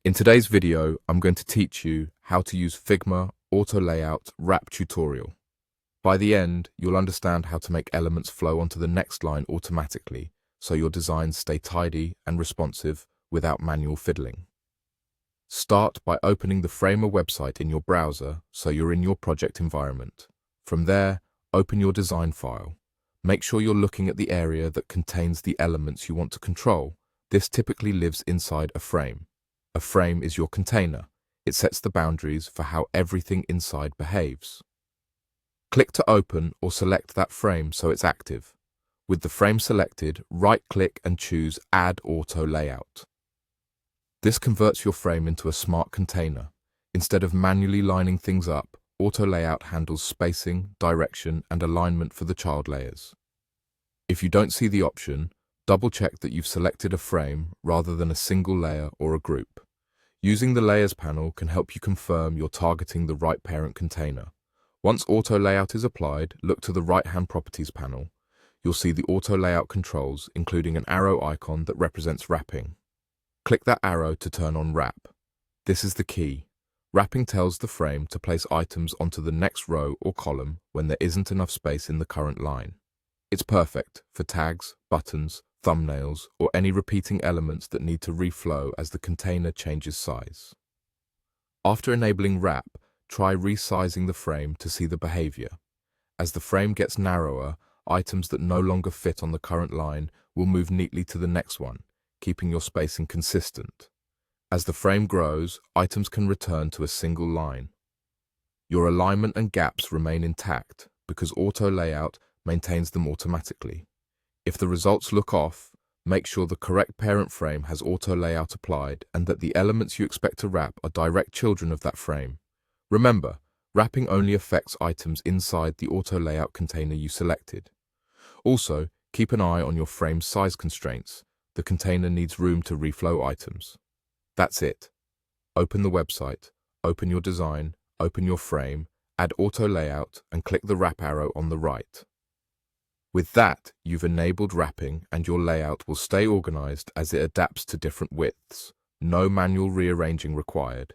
In today's video, I'm going to teach you how to use Figma Auto Layout Wrap tutorial. By the end, you'll understand how to make elements flow onto the next line automatically, so your designs stay tidy and responsive without manual fiddling. Start by opening the Figma website in your browser so you're in your project environment. From there, open your design file. Make sure you're looking at the area that contains the elements you want to control. This typically lives inside a frame. A frame is your container. It sets the boundaries for how everything inside behaves. Click to open or select that frame so it's active. With the frame selected, right-click and choose Add Auto Layout. This converts your frame into a smart container. Instead of manually lining things up, Auto Layout handles spacing, direction, and alignment for the child layers. If you don't see the option, double-check that you've selected a frame rather than a single layer or a group. Using the Layers panel can help you confirm you're targeting the right parent container. Once Auto Layout is applied, look to the right-hand Properties panel. You'll see the Auto Layout controls, including an arrow icon that represents wrapping. Click that arrow to turn on Wrap. This is the key. Wrapping tells the frame to place items onto the next row or column when there isn't enough space in the current line. It's perfect for tags, buttons, thumbnails, or any repeating elements that need to reflow as the container changes size. After enabling Wrap, try resizing the frame to see the behavior. As the frame gets narrower, items that no longer fit on the current line will move neatly to the next one, keeping your spacing consistent. As the frame grows, items can return to a single line. Your alignment and gaps remain intact because Auto Layout maintains them automatically. If the results look off, make sure the correct parent frame has Auto Layout applied and that the elements you expect to wrap are direct children of that frame. Remember, wrapping only affects items inside the Auto Layout container you selected. Also, keep an eye on your frame's size constraints. The container needs room to reflow items. That's it. Open the website, open your design, open your frame, add Auto Layout, and click the wrap arrow on the right. With that, you've enabled wrapping and your layout will stay organized as it adapts to different widths. No manual rearranging required.